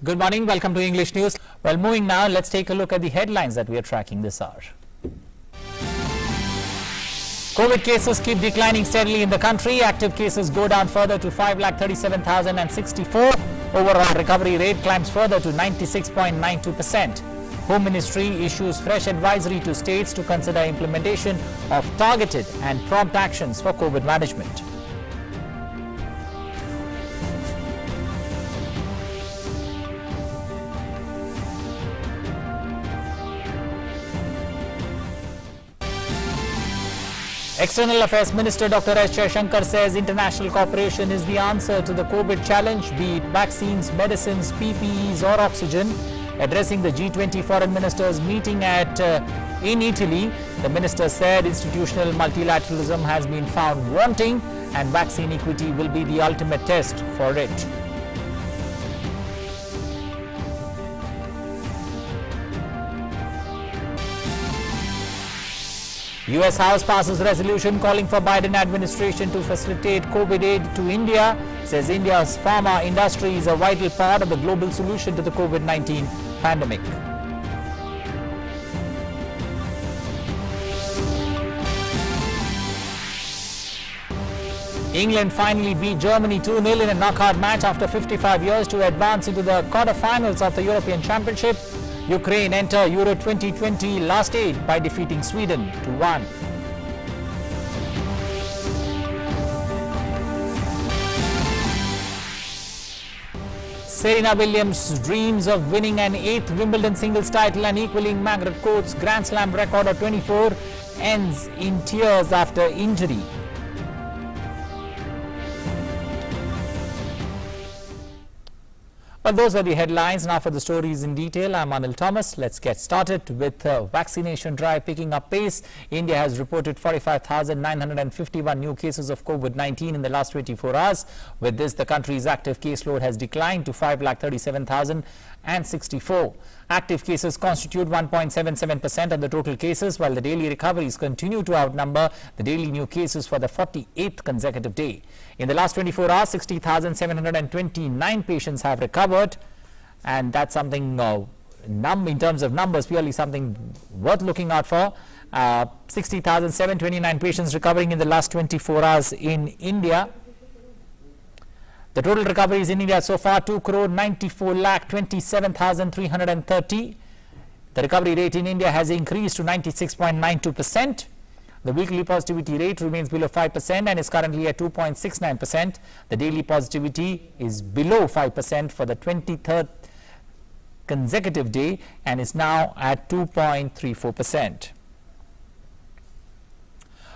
Good morning. Welcome to English News. Well, moving now, let's take a look at the headlines that we are tracking this hour. COVID cases keep declining steadily in the country. Active cases go down further to 5,37,064. Overall recovery rate climbs further to 96.92%. Home Ministry issues fresh advisory to states to consider implementation of targeted and prompt actions for COVID management. External Affairs Minister Dr. S. Jaishankar says international cooperation is the answer to the COVID challenge, be it vaccines, medicines, PPEs or oxygen. Addressing the G20 foreign ministers meeting in Italy, the minister said institutional multilateralism has been found wanting and vaccine equity will be the ultimate test for it. US House passes resolution calling for Biden administration to facilitate COVID aid to India. Says India's pharma industry is a vital part of the global solution to the COVID-19 pandemic. England finally beat Germany 2-0 in a knockout match after 55 years to advance into the quarter-finals of the European Championship. Ukraine enter Euro 2020 last eight by defeating Sweden 2-1. Serena Williams dreams of winning an 8th Wimbledon singles title and equaling Margaret Court's Grand Slam record of 24 ends in tears after injury. Well, those were the headlines. Now for the stories in detail, I'm Anil Thomas. Let's get started with vaccination drive picking up pace. India has reported 45,951 new cases of COVID-19 in the last 24 hours. With this, the country's active caseload has declined to 5,37,064. Active cases constitute 1.77% of the total cases, while the daily recoveries continue to outnumber the daily new cases for the 48th consecutive day. In the last 24 hours, 60,729 patients have recovered, and that's something in terms of numbers, purely something worth looking out for. 60,729 patients recovering in the last 24 hours in India. The total recoveries in India so far 2,94,27,330. The recovery rate in India has increased to 96.92%. The weekly positivity rate remains below 5% and is currently at 2.69%. The daily positivity is below 5% for the 23rd consecutive day and is now at 2.34%.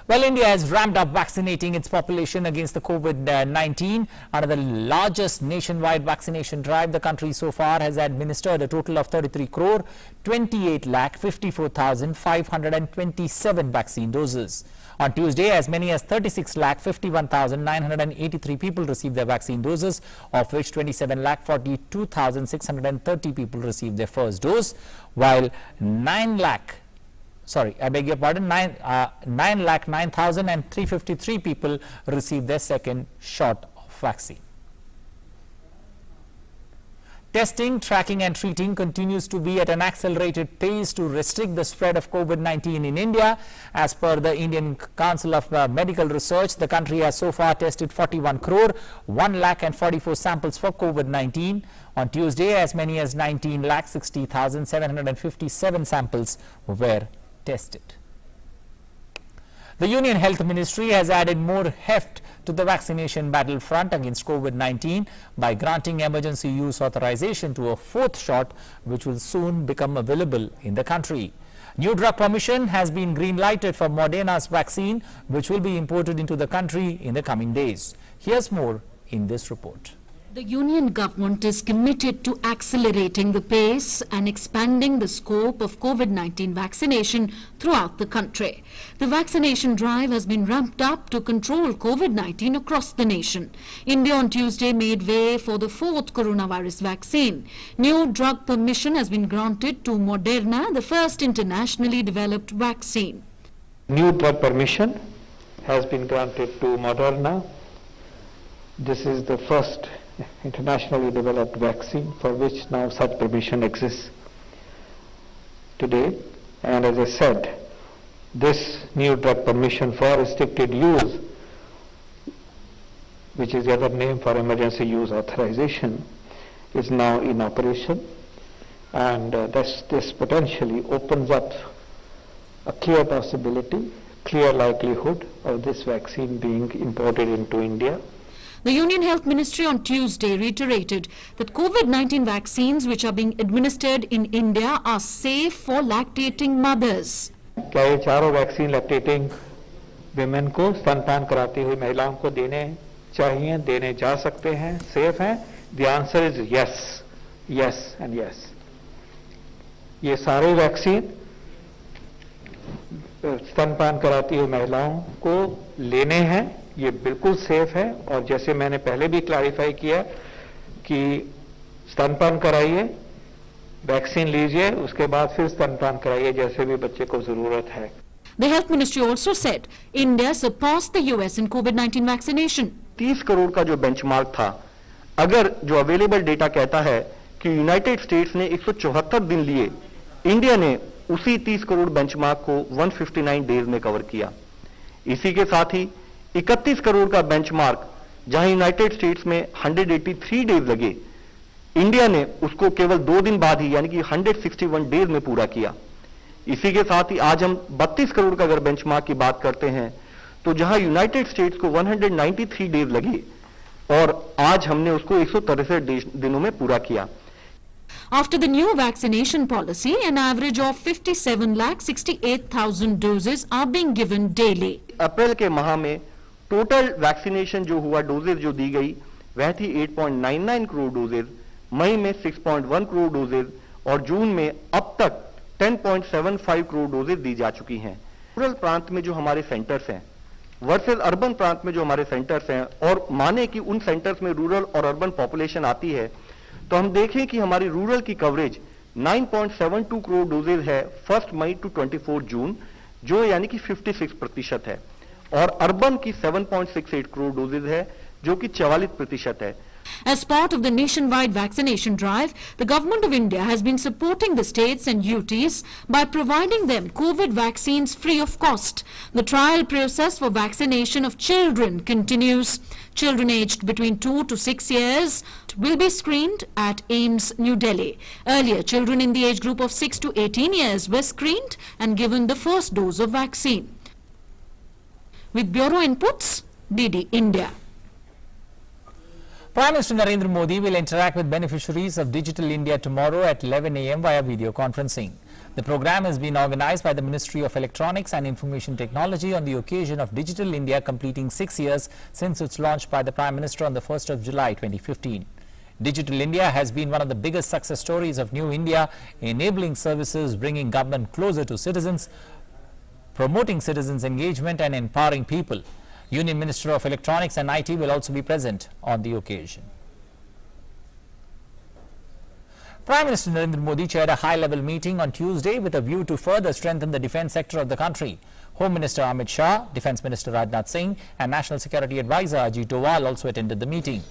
Well, India has ramped up vaccinating its population against the COVID-19. Under the largest nationwide vaccination drive, the country so far has administered a total of 33 crore 28,54,527 vaccine doses. On Tuesday, as many as 36,51,983 people received their vaccine doses, of which 27,42,630 people received their first dose, while 9,09,353 people received their second shot of vaccine. Testing, tracking and treating continues to be at an accelerated pace to restrict the spread of COVID-19 in India. As per the Indian Council of Medical Research, the country has so far tested 41 crore 1,44 samples for COVID-19. On Tuesday, as many as 19,60,757 samples were tested. The Union Health Ministry has added more heft to the vaccination battlefront against COVID-19 by granting emergency use authorization to a fourth shot, which will soon become available in the country. New drug permission has been green-lighted for Moderna's vaccine, which will be imported into the country in the coming days. Here's more in this report. The Union government is committed to accelerating the pace and expanding the scope of COVID-19 vaccination throughout the country. The vaccination drive has been ramped up to control COVID-19 across the nation. India on Tuesday made way for the fourth coronavirus vaccine. New drug permission has been granted to Moderna, the first internationally developed vaccine. New drug permission has been granted to Moderna. This is the first internationally developed vaccine for which now such permission exists today. And as I said, this new drug permission for restricted use, which is the other name for emergency use authorization, is now in operation. And this potentially opens up a clear possibility, clear likelihood of this vaccine being imported into India. The Union Health Ministry on Tuesday reiterated that COVID-19 vaccines which are being administered in India are safe for lactating mothers. क्या ये चारों vaccine lactating women को स्तनपान कराती हुई महिलाओं को देने चाहिए, देने जा सकते हैं, सेफ हैं? The answer is yes, yes and yes. ये सारे वैक्सीन स्तनपान कराती हुई महिलाओं को लेने हैं, ये बिल्कुल सेफ है। और जैसे मैंने पहले भी क्लैरिफाई किया कि स्तनपान कराइए, वैक्सीन लीजिए, उसके बाद फिर स्तनपान कराइए जैसे भी बच्चे को जरूरत है। The Health Ministry also said India surpassed the US in COVID-19 vaccination. 30 crore का जो बेंचमार्क था, अगर जो अवेलेबल डेटा कहता है कि यूनाइटेड स्टेट्स ने 174 दिन लिए, इंडिया ने उसी 30 करोड़ बेंचमार्क को 159 डेज में कवर किया। इसी के साथ ही 31 करोड़ का बेंचमार्क जहां यूनाइटेड स्टेट्स में 183 डेज लगे, इंडिया ने उसको केवल 2 दिन बाद ही यानी कि 161 डेज में पूरा किया। इसी के साथ ही आज हम 32 करोड़ का अगर बेंचमार्क की बात करते हैं तो जहां यूनाइटेड स्टेट्स को 193 डेज लगे और आज हमने उसको 163 दिनों में पूरा किया। After the new vaccination policy, an average of 57,68,000 doses are being given daily. अप्रैल के माह में टोटल वैक्सीनेशन जो हुआ, डोजेज जो दी गई वह थी 8.99 करोड़ डोजेज, मई में 6.1 करोड़ डोजेज और जून में अब तक 10.75 करोड़ डोजेज दी जा चुकी हैं। रूरल प्रांत में जो हमारे सेंटर्स हैं वर्सेस अर्बन प्रांत में जो हमारे सेंटर्स हैं, और माने कि उन सेंटर्स में रूरल और अर्बन पॉपुलेशन आती है, तो हम देखें कि हमारी रूरल की कवरेज 9.72 करोड़ डोजेज है 1 मई टू 24 जून, जो यानी कि 56% है, और अर्बन की 7.68 करोड़ डोजेज है जो कि 44% है। As part of the nationwide vaccination drive, the Government of India has been supporting the states and UTs by providing them COVID vaccines free of cost. The trial process for vaccination of children continues. Children aged between 2 to 6 years will be screened at AIIMS, New Delhi. Earlier, children in the age group of 6 to 18 years were screened and given the first dose of vaccine. With Bureau Inputs, DD India. Prime Minister Narendra Modi will interact with beneficiaries of Digital India tomorrow at 11 a.m. via video conferencing. The program has been organized by the Ministry of Electronics and Information Technology on the occasion of Digital India completing 6 years since its launch by the Prime Minister on the 1st of July 2015. Digital India has been one of the biggest success stories of New India, enabling services, bringing government closer to citizens, promoting citizens' engagement and empowering people. Union Minister of Electronics and IT will also be present on the occasion. Prime Minister Narendra Modi chaired a high-level meeting on Tuesday with a view to further strengthen the defence sector of the country. Home Minister Amit Shah, Defence Minister Rajnath Singh and National Security Advisor Ajit Doval also attended the meeting.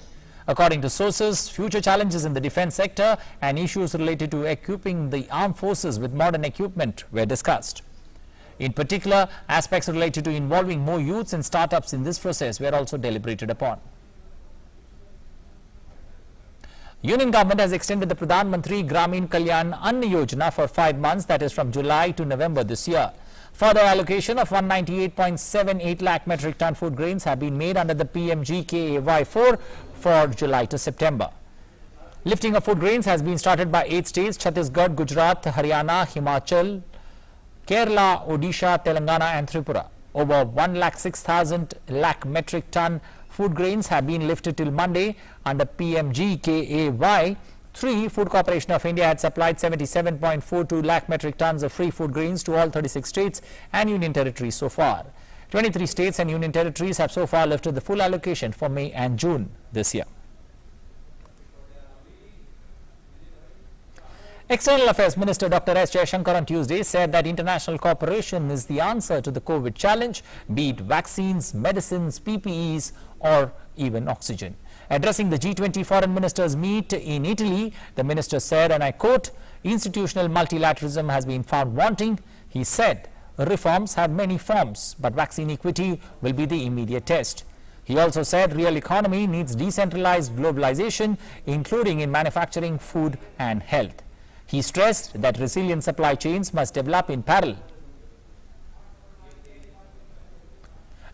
According to sources, future challenges in the defence sector and issues related to equipping the armed forces with modern equipment were discussed. In particular, aspects related to involving more youths and startups in this process were also deliberated upon. Union government has extended the Pradhan Mantri Gramin Kalyan Ann Yojana for 5 months, that is from July to November this year. Further allocation of 198.78 lakh metric ton food grains have been made under the PMGKAY4 for July to September. Lifting of food grains has been started by 8 states: Chhattisgarh, Gujarat, Haryana, Himachal, Kerala, Odisha, Telangana and Tripura. Over 106,000 lakh metric ton food grains have been lifted till Monday under PMGKAY3. Food Corporation of India had supplied 77.42 lakh metric tons of free food grains to all 36 states and union territories so far. 23 states and union territories have so far lifted the full allocation for May and June this year. External Affairs Minister Dr. S. Jaishankar on Tuesday said that international cooperation is the answer to the COVID challenge, be it vaccines, medicines, PPEs or even oxygen. Addressing the G20 foreign ministers meet in Italy, the minister said, and I quote, "Institutional multilateralism has been found wanting." He said, "Reforms have many forms, but vaccine equity will be the immediate test." He also said real economy needs decentralized globalization, including in manufacturing, food and health. He stressed that resilient supply chains must develop in parallel.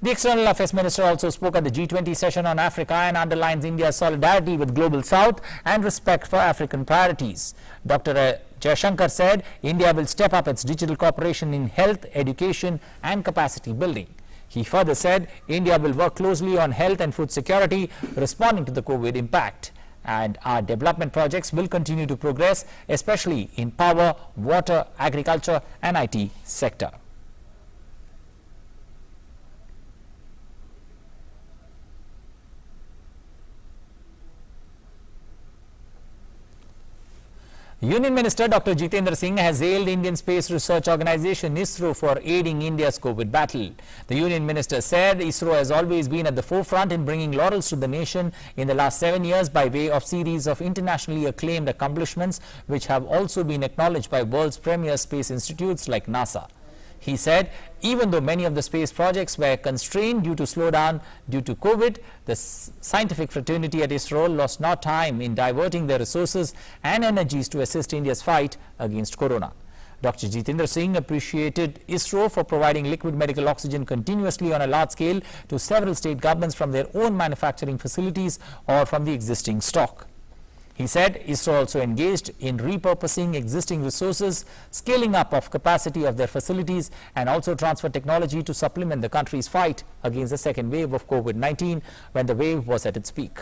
The External Affairs Minister also spoke at the G20 session on Africa and underlines India's solidarity with Global South and respect for African priorities. Dr. Jaishankar said India will step up its digital cooperation in health, education and capacity building. He further said India will work closely on health and food security, responding to the COVID impact. And our development projects will continue to progress, especially in power, water, agriculture and IT sector. Union Minister Dr. Jitendra Singh has hailed Indian Space Research Organisation ISRO for aiding India's COVID battle. The Union Minister said ISRO has always been at the forefront in bringing laurels to the nation in the last 7 years by way of series of internationally acclaimed accomplishments which have also been acknowledged by world's premier space institutes like NASA. He said even though many of the space projects were constrained due to slowdown due to COVID, the scientific fraternity at ISRO lost no time in diverting their resources and energies to assist India's fight against corona. Dr. Jitendra Singh appreciated ISRO for providing liquid medical oxygen continuously on a large scale to several state governments from their own manufacturing facilities or from the existing stock. He said ISRO also engaged in repurposing existing resources, scaling up of capacity of their facilities and also transfer technology to supplement the country's fight against the second wave of COVID-19 when the wave was at its peak.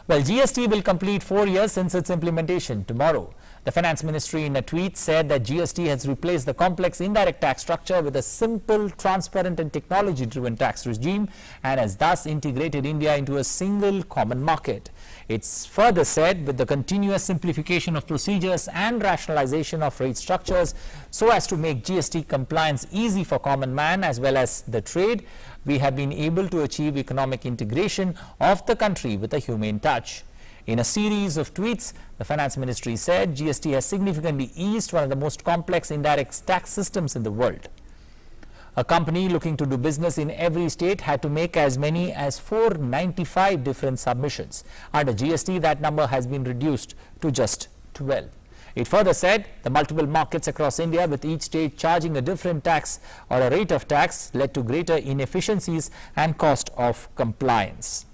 Well, GST will complete 4 years since its implementation tomorrow. The Finance Ministry in a tweet said that GST has replaced the complex indirect tax structure with a simple, transparent and technology-driven tax regime and has thus integrated India into a single common market. It's further said with the continuous simplification of procedures and rationalization of rate structures so as to make GST compliance easy for common man as well as the trade, we have been able to achieve economic integration of the country with a humane touch. In a series of tweets, the Finance Ministry said GST has significantly eased one of the most complex indirect tax systems in the world. A company looking to do business in every state had to make as many as 495 different submissions. Under GST, that number has been reduced to just 12. It further said the multiple markets across India with each state charging a different tax or a rate of tax led to greater inefficiencies and cost of compliance.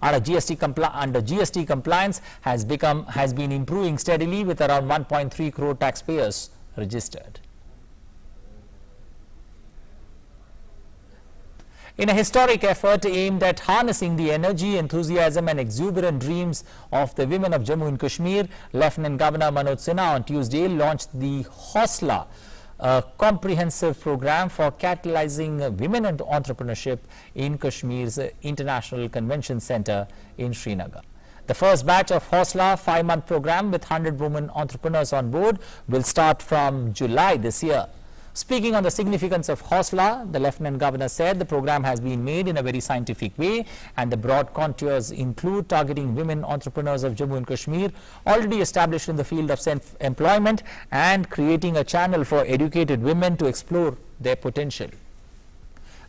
Under GST compliance has been improving steadily with around 1.3 crore taxpayers registered. In a historic effort aimed at harnessing the energy, enthusiasm and exuberant dreams of the women of Jammu and Kashmir, Lieutenant Governor Manoj Sinha on Tuesday launched the Hausla, a comprehensive program for catalyzing women and entrepreneurship in Kashmir's International Convention Center in Srinagar. The first batch of Hausla 5-month program with 100 women entrepreneurs on board will start from July this year. Speaking on the significance of Hausla, the Lieutenant Governor said the program has been made in a very scientific way and the broad contours include targeting women entrepreneurs of Jammu and Kashmir already established in the field of self-employment and creating a channel for educated women to explore their potential.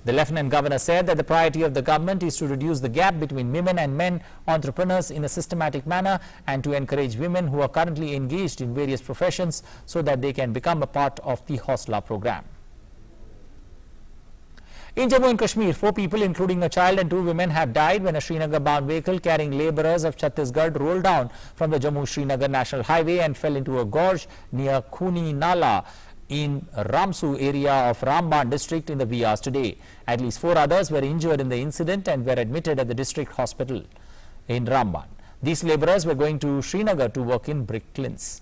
The Lieutenant Governor said that the priority of the government is to reduce the gap between women and men entrepreneurs in a systematic manner and to encourage women who are currently engaged in various professions so that they can become a part of the Hausla program. In Jammu and Kashmir, 4 people including a child and 2 women have died when a Srinagar-bound vehicle carrying labourers of Chhattisgarh rolled down from the Jammu-Srinagar National Highway and fell into a gorge near Khuni Nala in Ramsu area of Ramban district in the wee hours today. At least 4 others were injured in the incident and were admitted at the district hospital in Ramban. These labourers were going to Srinagar to work in brick kilns.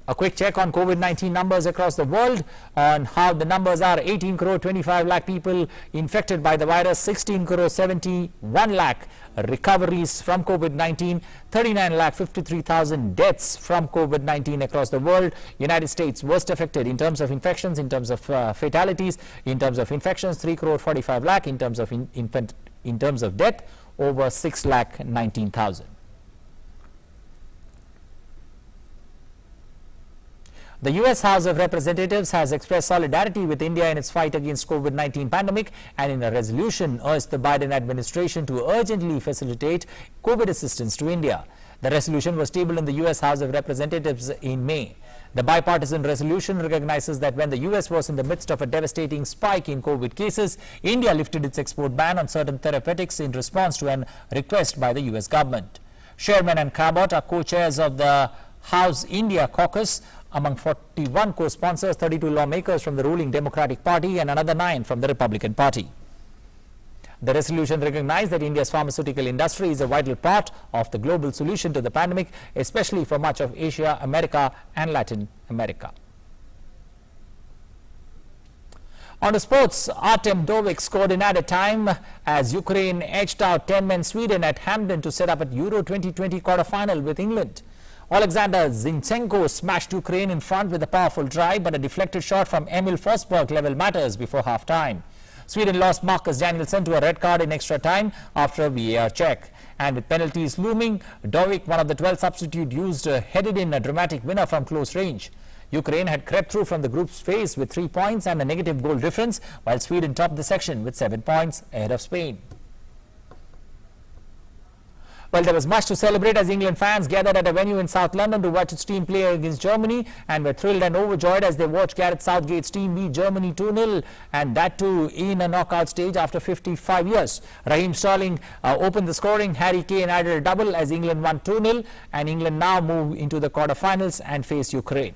A quick check on COVID-19 numbers across the world on how the numbers are. 18 crore 25 lakh people infected by the virus, 16 crore 71 lakh recoveries from COVID-19, 39 lakh 53,000 deaths from COVID-19 across the world. United States worst affected in terms of infections, in terms of fatalities, in terms of infections, 3 crore 45 lakh, in terms of death, over 6 lakh 19,000. The US House of Representatives has expressed solidarity with India in its fight against COVID-19 pandemic and in a resolution urged the Biden administration to urgently facilitate COVID assistance to India. The resolution was tabled in the US House of Representatives in May. The bipartisan resolution recognizes that when the US was in the midst of a devastating spike in COVID cases, India lifted its export ban on certain therapeutics in response to an request by the US government. Sherman and Cabot are co-chairs of the House India Caucus. Among 41 co-sponsors, 32 lawmakers from the ruling Democratic Party and another 9 from the Republican Party. The resolution recognized that India's pharmaceutical industry is a vital part of the global solution to the pandemic, especially for much of Asia, America and Latin America. On to sports, Artem Dovik scored in added time as Ukraine edged out 10-men Sweden at Hampden to set up at Euro 2020 quarter-final with England. Alexander Zinchenko smashed Ukraine in front with a powerful drive, but a deflected shot from Emil Forsberg leveled matters before half-time. Sweden lost Marcus Danielsson to a red card in extra time after a VAR check. And with penalties looming, Dovik, one of the 12 substitutes used, headed in a dramatic winner from close range. Ukraine had crept through from the group's phase with 3 points and a negative goal difference, while Sweden topped the section with 7 points ahead of Spain. Well, there was much to celebrate as England fans gathered at a venue in South London to watch its team play against Germany and were thrilled and overjoyed as they watched Gareth Southgate's team beat Germany 2-0, and that too in a knockout stage after 55 years. Raheem Sterling opened the scoring. Harry Kane added a double as England won 2-0, and England now move into the quarterfinals and face Ukraine.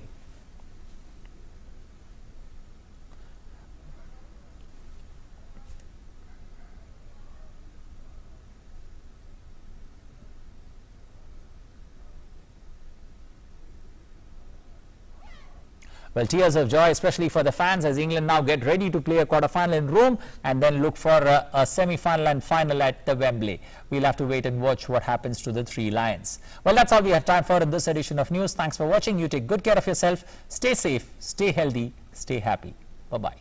Well, tears of joy, especially for the fans, as England now get ready to play a quarter-final in Rome and then look for a semi-final and final at the Wembley. We'll have to wait and watch what happens to the Three Lions. Well, that's all we have time for in this edition of News. Thanks for watching. You take good care of yourself. Stay safe, stay healthy, stay happy. Bye-bye.